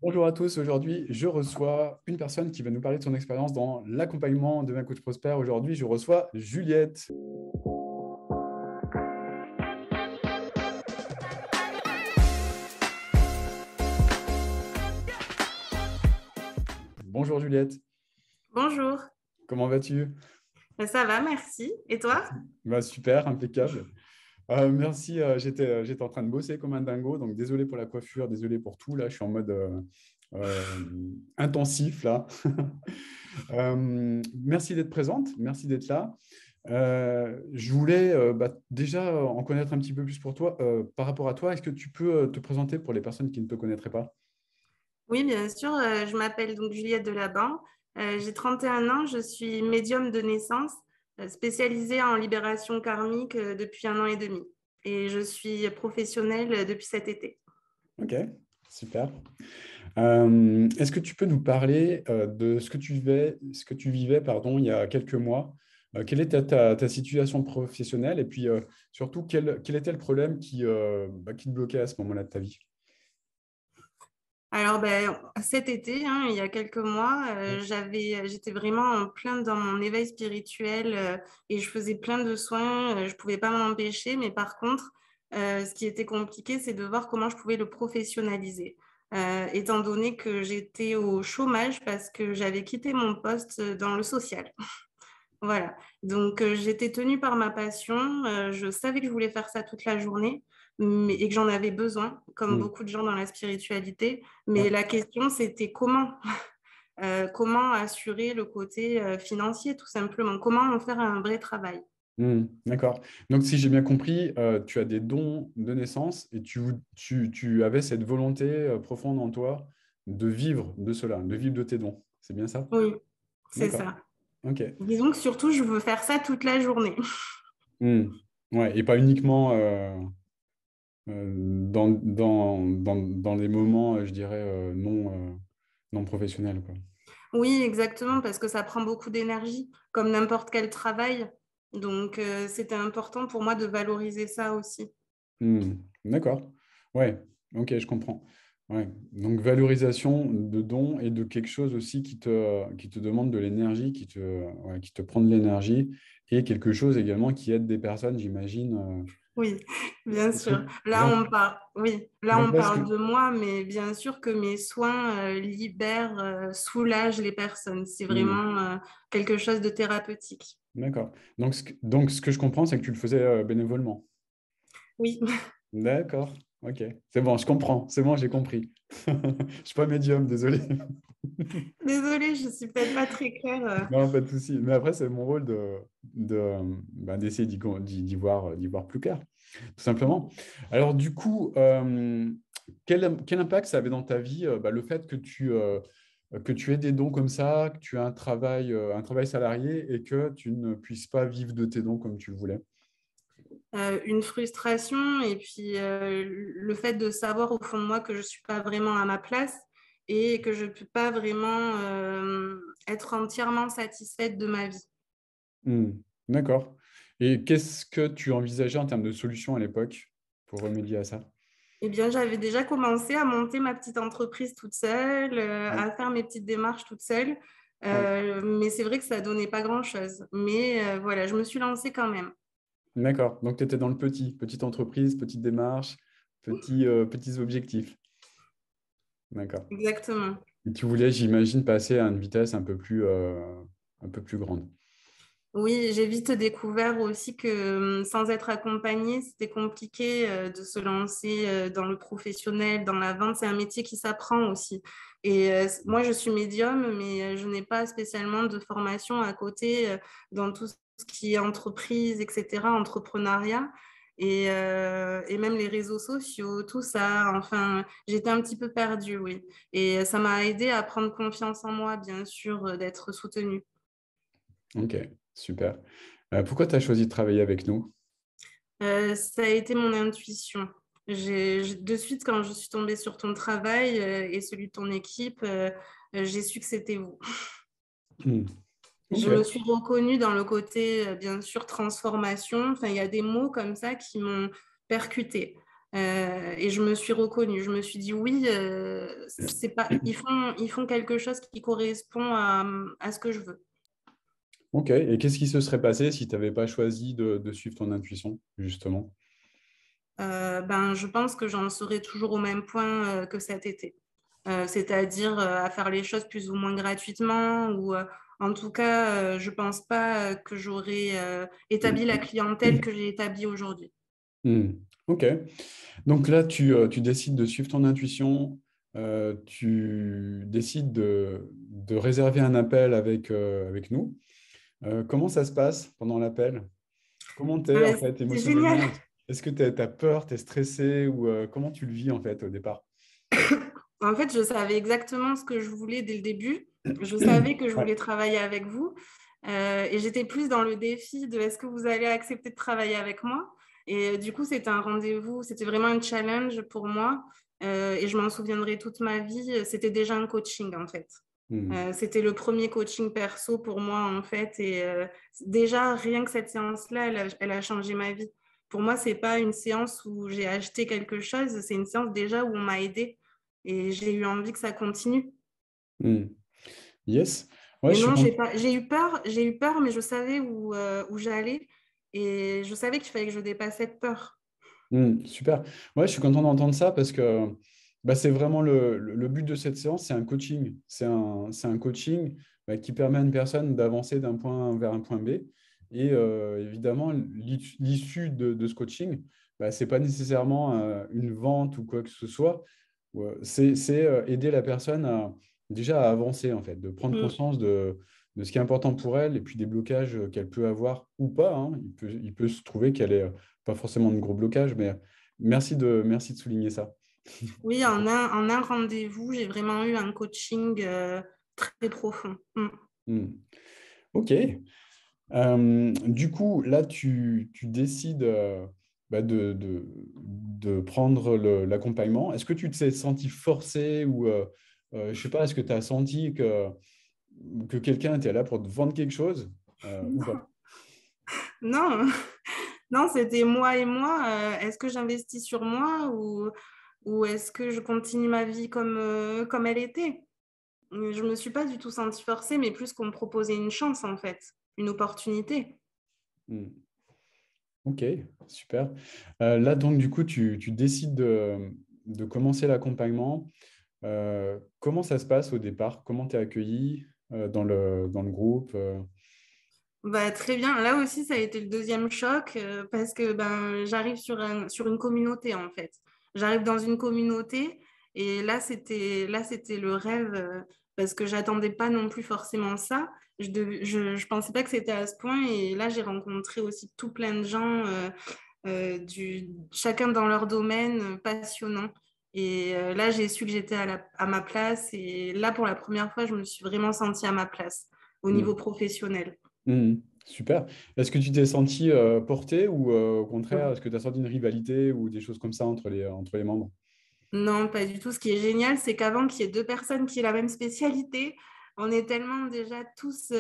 Bonjour à tous, aujourd'hui je reçois une personne qui va nous parler de son expérience dans l'accompagnement de ma coach prospère. Aujourd'hui je reçois Juliette. Bonjour Juliette, Bonjour. comment vas-tu? Ça va, merci. Et toi? Bah, super, impeccable. Merci, j'étais en train de bosser comme un dingo, donc désolé pour la coiffure, désolé pour tout, là je suis en mode euh, intensif là. Merci d'être présente, merci d'être là. Je voulais déjà en connaître un petit peu plus pour toi, par rapport à toi. Est-ce que tu peux te présenter pour les personnes qui ne te connaîtraient pas? Oui, bien sûr. Je m'appelle donc Juliette Delabin. J'ai 31 ans. Je suis médium de naissance, spécialisée en libération karmique depuis 1 an et demi. Et je suis professionnelle depuis cet été. Ok, super. Est-ce que tu peux nous parler de ce que tu vivais, pardon, il y a quelques mois? Quelle était ta situation professionnelle et puis surtout quel était le problème qui te bloquait à ce moment-là de ta vie? Alors, cet été, hein, il y a quelques mois, j'étais vraiment en plein dans mon éveil spirituel et je faisais plein de soins. Je pouvais pas m'en empêcher, mais par contre, ce qui était compliqué, c'est de voir comment je pouvais le professionnaliser. Étant donné que j'étais au chômage parce que j'avais quitté mon poste dans le social. Voilà. Donc, j'étais tenue par ma passion. Je savais que je voulais faire ça toute la journée et que j'en avais besoin, comme Hmm. beaucoup de gens dans la spiritualité. Mais Ouais. la question, c'était comment? Comment assurer le côté financier, tout simplement? Comment en faire un vrai travail? D'accord. Donc, si j'ai bien compris, tu as des dons de naissance et tu avais cette volonté profonde en toi de vivre de cela, de vivre de tes dons. C'est bien ça? Oui, c'est D'accord. ça. Ok. Disons que surtout, je veux faire ça toute la journée. Hmm. Ouais, et pas uniquement dans des moments, je dirais, non professionnels, quoi. Oui, exactement, parce que ça prend beaucoup d'énergie, comme n'importe quel travail. Donc, c'était important pour moi de valoriser ça aussi. Hmm. D'accord. Ouais, ok, je comprends. Ouais. Donc, valorisation de dons et de quelque chose aussi qui te demande de l'énergie, qui te prend de l'énergie et quelque chose également qui aide des personnes, j'imagine. Oui, bien Parce sûr. que Là, on parle, oui, là, on j'emploie ce que, parle de moi, mais bien sûr que mes soins libèrent, soulagent les personnes. C'est Hmm. vraiment quelque chose de thérapeutique. D'accord. Donc, ce que je comprends, c'est que tu le faisais bénévolement. Oui, D'accord. Ok. C'est bon, je comprends. C'est bon, j'ai compris. Je suis pas médium, désolé. désolée, je suis peut-être pas très claire. Non, pas de souci. Mais après, c'est mon rôle d'essayer d'y voir plus clair, tout simplement. Alors, du coup, quel impact ça avait dans ta vie, le fait que tu aies des dons comme ça, que tu aies un travail salarié et que tu ne puisses pas vivre de tes dons comme tu le voulais? Une frustration et puis le fait de savoir au fond de moi que je suis pas vraiment à ma place et que je peux pas vraiment être entièrement satisfaite de ma vie. Hmm. D'accord. Et qu'est-ce que tu envisageais en termes de solutions à l'époque pour remédier à ça? Eh bien, j'avais déjà commencé à monter ma petite entreprise toute seule, Ouais. à faire mes petites démarches toute seule. Ouais. Mais c'est vrai que ça donnait pas grand-chose. Mais voilà, je me suis lancée quand même. D'accord. Donc, tu étais dans le petite entreprise, petite démarche, petits objectifs. D'accord. Exactement. Et tu voulais, j'imagine, passer à une vitesse un peu plus grande. Oui, j'ai vite découvert aussi que sans être accompagnée, c'était compliqué de se lancer dans le professionnel, dans la vente. C'est un métier qui s'apprend aussi. Et moi, je suis médium, mais je n'ai pas spécialement de formation à côté dans tout ce qui est entreprise, etc., entrepreneuriat. Et même les réseaux sociaux, tout ça. Enfin, j'étais un petit peu perdue, oui. Et ça m'a aidé à prendre confiance en moi, bien sûr, d'être soutenue. Ok, super. Pourquoi tu as choisi de travailler avec nous? Ça a été mon intuition. De suite, quand je suis tombée sur ton travail et celui de ton équipe, j'ai su que c'était vous. Hmm. Je Ok. me suis reconnue dans le côté, bien sûr, transformation. Enfin, il y a des mots comme ça qui m'ont percutée. Et je me suis reconnue. Je me suis dit oui, c'est pas, ils font quelque chose qui correspond à ce que je veux. Ok. Et qu'est-ce qui se serait passé si tu n'avais pas choisi de suivre ton intuition, justement? Ben, je pense que j'en serai toujours au même point que cet été. C'est-à-dire à faire les choses plus ou moins gratuitement ou en tout cas, je pense pas que j'aurais établi la clientèle que j'ai établie aujourd'hui. Hmm. Ok. Donc là, tu décides de suivre ton intuition, tu décides de réserver un appel avec nous. Comment ça se passe pendant l'appel? Comment tu Ah, es en mais fait c'est génial. émotionnellement? Est-ce que tu as peur, tu es stressé ou comment tu le vis en fait au départ? En fait, je savais exactement ce que je voulais dès le début. Je savais que je Ouais. voulais travailler avec vous. Et j'étais plus dans le défi de est-ce que vous allez accepter de travailler avec moi? Et du coup, c'était un rendez-vous, c'était vraiment un challenge pour moi. Et je m'en souviendrai toute ma vie. C'était déjà un coaching, en fait. Hmm. C'était le premier coaching perso pour moi, en fait. Et déjà, rien que cette séance-là, elle a changé ma vie. Pour moi, c'est pas une séance où j'ai acheté quelque chose, c'est une séance déjà où on m'a aidé. Et j'ai eu envie que ça continue. Hmm. Yes. Ouais, Et je suis non, content. j'ai eu peur, mais je savais où j'allais. Et je savais qu'il fallait que je dépasse cette peur. Super. Ouais, je suis content d'entendre ça parce que bah, c'est vraiment le but de cette séance, c'est un coaching. C'est un coaching qui permet à une personne d'avancer d'un point A vers un point B. Et évidemment, l'issue de ce coaching, ce n'est pas nécessairement une vente ou quoi que ce soit. Ouais, c'est aider la personne déjà à avancer, en fait, de prendre Mm. conscience de ce qui est important pour elle et puis des blocages qu'elle peut avoir ou pas, hein. Il peut se trouver qu'elle ait pas forcément de gros blocages, mais merci de souligner ça. Oui, en un rendez-vous, j'ai vraiment eu un coaching très profond. Mm. Hmm. Ok. Du coup, là, tu décides de prendre l'accompagnement. Est-ce que tu t'es senti forcé ou, je sais pas, est-ce que tu as senti que quelqu'un était là pour te vendre quelque chose ou pas? Non, non, c'était moi et moi. Est-ce que j'investis sur moi ou est-ce que je continue ma vie comme elle était? Je me suis pas du tout sentie forcée, mais plus qu'on me proposait une chance, en fait, une opportunité. Hmm. Ok, super. Là, donc, du coup, tu décides de commencer l'accompagnement. Comment ça se passe au départ? Comment tu es accueilli dans le groupe? Bah, très bien. Là aussi, ça a été le deuxième choc parce que ben, j'arrive sur une communauté, en fait. J'arrive dans une communauté et là, c'était le rêve parce que j'attendais pas non plus forcément ça. Je pensais pas que c'était à ce point et là, j'ai rencontré aussi tout plein de gens, chacun dans leur domaine, passionnant. Et là, j'ai su que j'étais à ma place et là, pour la première fois, je me suis vraiment sentie à ma place au niveau Hmm. professionnel. Super. Est-ce que tu t'es senti porté ou au contraire, est-ce que tu as senti une rivalité ou des choses comme ça entre les membres? Non, pas du tout. Ce qui est génial, c'est qu'avant qu'il y ait deux personnes qui aient la même spécialité, on est tellement déjà tous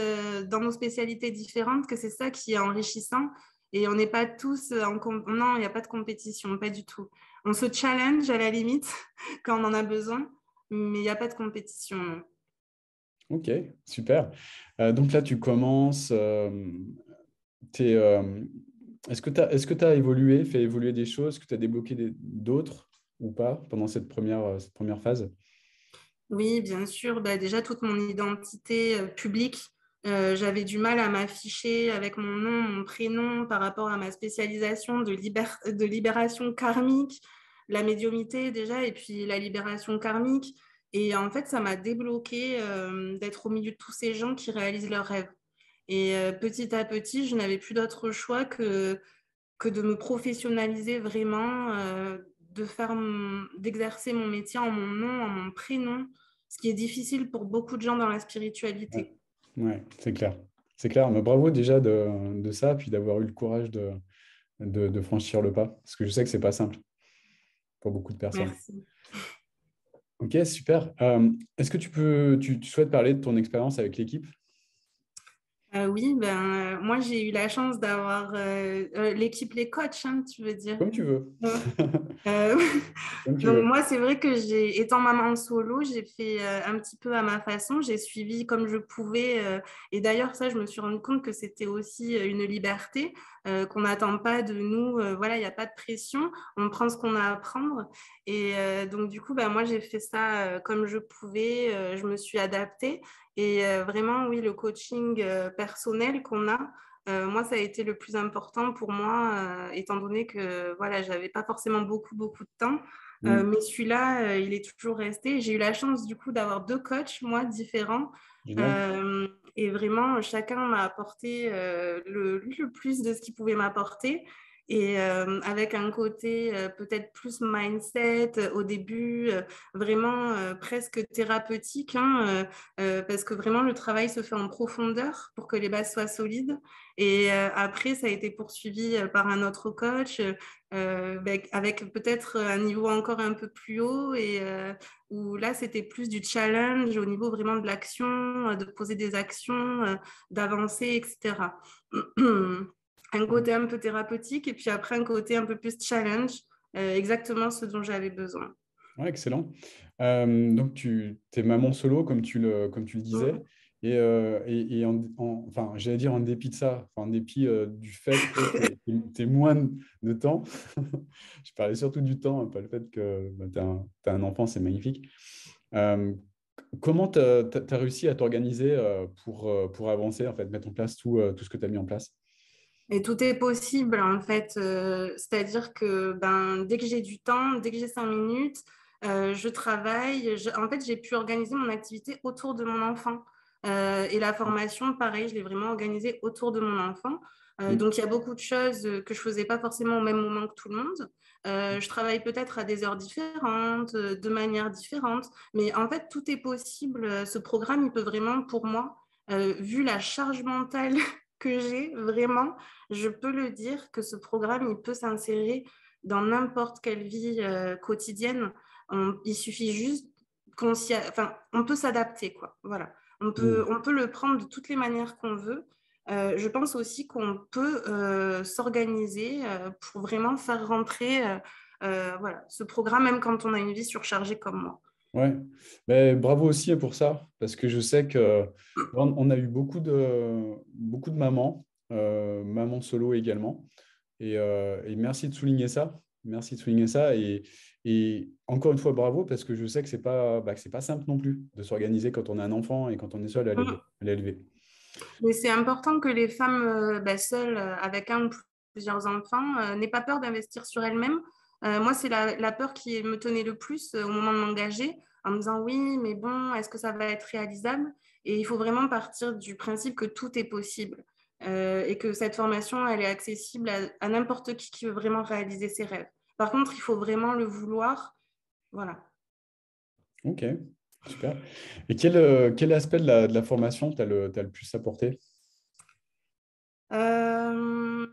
dans nos spécialités différentes que c'est ça qui est enrichissant. Et on n'est pas tous Non, il n'y a pas de compétition, pas du tout. On se challenge à la limite quand on en a besoin, mais il n'y a pas de compétition. Non. Ok, super. Donc là, tu commences. Est-ce que tu as évolué, fait évoluer des choses, que tu as débloqué d'autres ou pas pendant cette première phase? Oui, bien sûr. Bah, déjà, toute mon identité publique, j'avais du mal à m'afficher avec mon nom, mon prénom par rapport à ma spécialisation de libération karmique, la médiumité déjà, et puis la libération karmique. Et en fait, ça m'a débloqué d'être au milieu de tous ces gens qui réalisent leurs rêves. Et petit à petit, je n'avais plus d'autre choix que de me professionnaliser vraiment, d'exercer mon métier en mon nom, en mon prénom, ce qui est difficile pour beaucoup de gens dans la Ouais, spiritualité. ouais, c'est clair. C'est clair. Mais bravo déjà de ça, puis d'avoir eu le courage de franchir le pas, parce que je sais que c'est pas simple pour beaucoup de personnes. Merci. Ok, super. Est-ce que tu souhaites parler de ton expérience avec l'équipe? Oui, moi j'ai eu la chance d'avoir l'équipe Les Coachs, hein, tu veux dire. Comme tu veux. Ouais. Euh, Comme tu Donc veux. moi, c'est vrai que étant maman solo, j'ai fait un petit peu à ma façon, j'ai suivi comme je pouvais. Et d'ailleurs, ça, je me suis rendu compte que c'était aussi une liberté, qu'on n'attend pas de nous. Voilà, il n'y a pas de pression, on prend ce qu'on a à prendre. Et donc du coup, moi, j'ai fait ça comme je pouvais, je me suis adaptée. Et vraiment, oui, le coaching personnel qu'on a. Moi, ça a été le plus important pour moi, étant donné que voilà, j'avais pas forcément beaucoup de temps. Mm. Mais celui-là, il est toujours resté. J'ai eu la chance du coup d'avoir deux coachs, moi, différents. Génial. Euh, et vraiment, chacun m'a apporté le plus de ce qu'il pouvait m'apporter. Et avec un côté peut-être plus mindset au début, vraiment presque thérapeutique, hein, parce que vraiment le travail se fait en profondeur pour que les bases soient solides. Et après, ça a été poursuivi par un autre coach avec peut-être un niveau encore un peu plus haut et où là, c'était plus du challenge au niveau vraiment de l'action, de poser des actions, d'avancer, etc. Un côté un peu thérapeutique et puis après un côté un peu plus challenge, exactement ce dont j'avais besoin. Ouais, excellent. Donc, tu es maman solo, comme tu le disais. Mm. Et enfin, j'allais dire en dépit de ça, enfin, en dépit du fait que tu aies moins de temps. Je parlais surtout du temps, hein, pas le fait que tu as un enfant, c'est magnifique. Euh, Comment tu as réussi à t'organiser pour avancer, en fait, mettre en place tout ce que tu as mis en place? Et tout est possible en fait, c'est-à-dire que dès que j'ai du temps, dès que j'ai 5 minutes, je travaille. En fait, j'ai pu organiser mon activité autour de mon enfant. Et la formation, pareil, je l'ai vraiment organisée autour de mon enfant. Mm. Donc, il y a beaucoup de choses que je faisais pas forcément au même moment que tout le monde. Je travaille peut-être à des heures différentes, de manière différente, mais en fait, tout est possible. Ce programme, il peut vraiment, pour moi, vu la charge mentale que j'ai, vraiment, je peux le dire que ce programme, il peut s'insérer dans n'importe quelle vie quotidienne. Il suffit juste enfin, on peut s'adapter, quoi. Voilà. Mm. On peut le prendre de toutes les manières qu'on veut. Je pense aussi qu'on peut s'organiser pour vraiment faire rentrer voilà, ce programme, même quand on a une vie surchargée comme moi. Ouais, mais bravo aussi pour ça, parce que je sais que on a eu beaucoup de mamans, mamans solo également, et merci de souligner ça, merci de souligner ça, et encore une fois bravo, parce que je sais que c'est pas simple non plus de s'organiser quand on a un enfant et quand on est seul à l'élever. Mais c'est important que les femmes seules, avec un ou plusieurs enfants, n'aient pas peur d'investir sur elles-mêmes. Moi, c'est la peur qui me tenait le plus au moment de m'engager, en me disant oui, mais bon, est-ce que ça va être réalisable? Et il faut vraiment partir du principe que tout est possible et que cette formation, elle est accessible à n'importe qui veut vraiment réaliser ses rêves. Par contre, il faut vraiment le vouloir. Voilà. Ok, super. Et quel aspect de la formation t'as le plus apporté? Euh,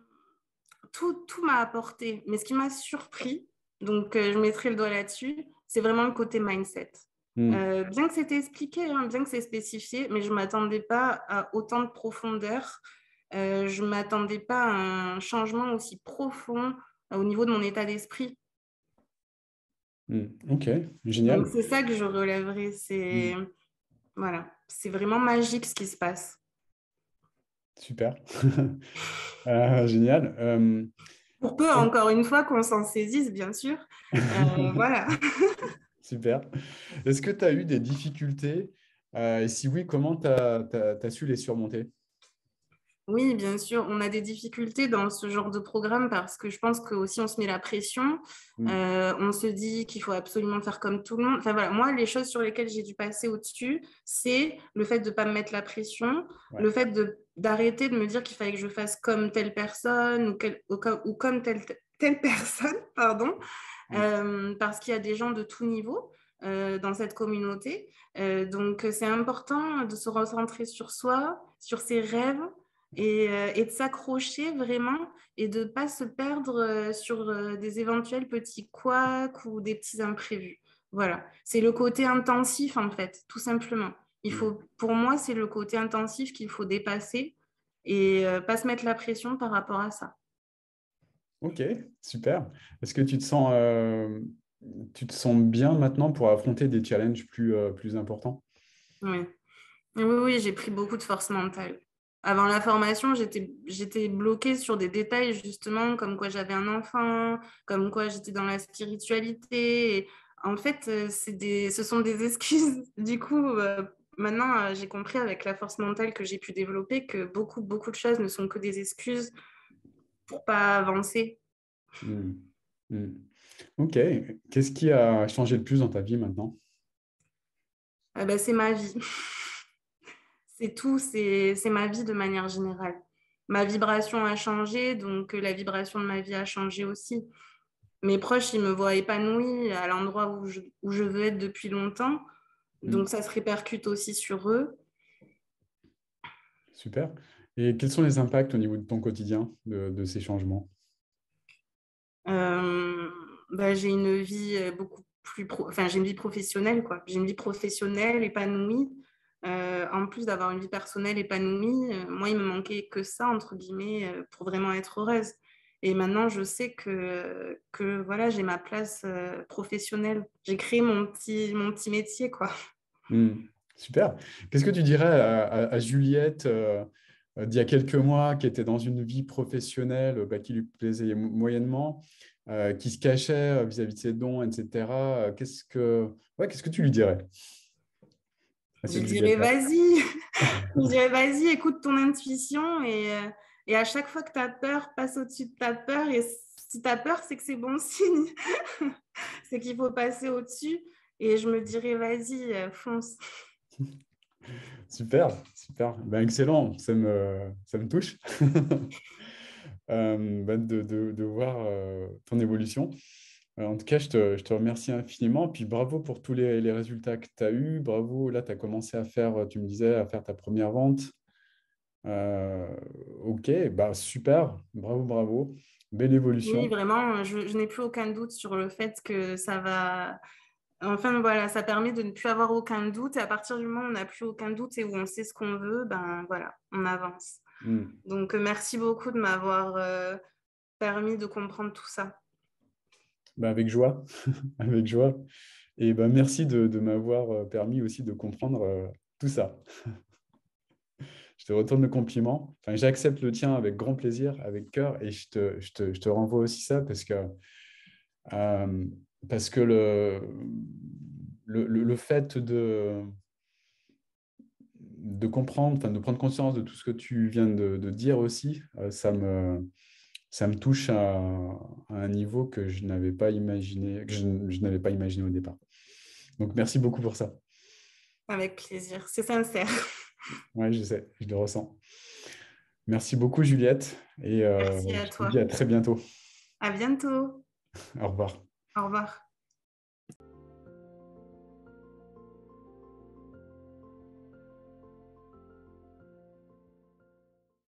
tout m'a apporté. Mais ce qui m'a surpris, donc je mettrai le doigt là-dessus, c'est vraiment le côté mindset. Hmm. Bien que c'était expliqué, hein, bien que c'est spécifié, mais je ne m'attendais pas à autant de profondeur. Je ne m'attendais pas à un changement aussi profond au niveau de mon état d'esprit. Hmm. Ok, Donc génial. c'est ça que je relèverai. Hmm. Voilà, c'est vraiment magique ce qui se passe. Super. Génial. Pour peu, encore une fois, qu'on s'en saisisse, bien sûr. Voilà. Super. Est-ce que tu as eu des difficultés? Et si oui, comment tu as su les surmonter? Oui, bien sûr, on a des difficultés dans ce genre de programme parce que je pense que aussi on se met la pression, Hmm. on se dit qu'il faut absolument faire comme tout le monde. Enfin voilà, moi les choses sur lesquelles j'ai dû passer au-dessus, c'est le fait de ne pas me mettre la pression, Ouais. le fait d'arrêter de me dire qu'il fallait que je fasse comme telle personne ou comme telle personne, pardon, Hmm. parce qu'il y a des gens de tout niveau dans cette communauté. Donc c'est important de se recentrer sur soi, sur ses rêves et de s'accrocher vraiment et de ne pas se perdre sur des éventuels petits couacs ou des petits imprévus. Voilà, c'est le côté intensif en fait, tout simplement. Hmm. Pour moi, c'est le côté intensif qu'il faut dépasser et pas se mettre la pression par rapport à ça. Ok, super. Est-ce que tu te sens bien maintenant pour affronter des challenges plus importants? Oui, oui, oui, j'ai pris beaucoup de force mentale. Avant la formation, j'étais bloquée sur des détails, justement, comme quoi j'avais un enfant, comme quoi j'étais dans la spiritualité. Et en fait, ce sont des excuses. Du coup, maintenant, j'ai compris avec la force mentale que j'ai pu développer que beaucoup, beaucoup de choses ne sont que des excuses pour pas avancer. Hmm. Hmm. Ok. Qu'est-ce qui a changé le plus dans ta vie maintenant? Ben, c'est ma vie. C'est tout, c'est ma vie de manière générale. Ma vibration a changé, donc la vibration de ma vie a changé aussi. Mes proches, ils me voient épanouie à l'endroit où je veux être depuis longtemps, Hmm. donc ça se répercute aussi sur eux. Super. Et quels sont les impacts au niveau de ton quotidien de ces changements? Ben, j'ai une vie beaucoup plus enfin, j'ai une vie professionnelle, quoi. J'ai une vie professionnelle épanouie. En plus d'avoir une vie personnelle épanouie, moi, il me manquait que ça, entre guillemets, pour vraiment être heureuse. Et maintenant, je sais que voilà, j'ai ma place professionnelle. J'ai créé mon petit métier, quoi. Hmm. Super. Qu'est-ce que tu dirais à Juliette d'il y a quelques mois, qui était dans une vie professionnelle qui lui plaisait moyennement, qui se cachait vis-à-vis de ses dons, etc. Qu'est-ce que tu lui dirais à Je cette dirais, Juliette-là? vas-y, je dirais, vas-y, écoute ton intuition et à chaque fois que tu as peur, passe au-dessus de ta peur. Et si tu as peur, c'est que c'est bon signe. C'est qu'il faut passer au-dessus. Et je me dirais, vas-y, fonce. Super, super. Ben, excellent, ça me touche de voir ton évolution. En tout cas, je te remercie infiniment. Puis bravo pour tous les résultats que tu as eus. Bravo, là, tu as commencé à faire, tu me disais, à faire ta première vente. Euh, ok, bah, super. Bravo, bravo. Belle Oui, évolution. vraiment, je n'ai plus aucun doute sur le fait que ça va. Enfin, voilà, ça permet de ne plus avoir aucun doute. Et à partir du moment où on n'a plus aucun doute et où on sait ce qu'on veut, ben voilà, on avance. Hmm. Donc, merci beaucoup de m'avoir permis de comprendre tout ça. Bah, avec joie, avec joie. Et bah, merci de m'avoir permis aussi de comprendre tout ça. Je te retourne le compliment. Enfin, j'accepte le tien avec grand plaisir, avec cœur, et je te renvoie aussi ça euh, parce que le fait de comprendre, enfin, de prendre conscience de tout ce que tu viens de dire aussi, ça me touche à un niveau que je n'avais pas imaginé, je n'avais pas imaginé au départ. Donc, merci beaucoup pour ça. Avec plaisir, c'est sincère. Ouais, je sais, je le ressens. Merci beaucoup, Juliette, et Merci à je te dis à toi. très bientôt. À bientôt. Au revoir. Au revoir.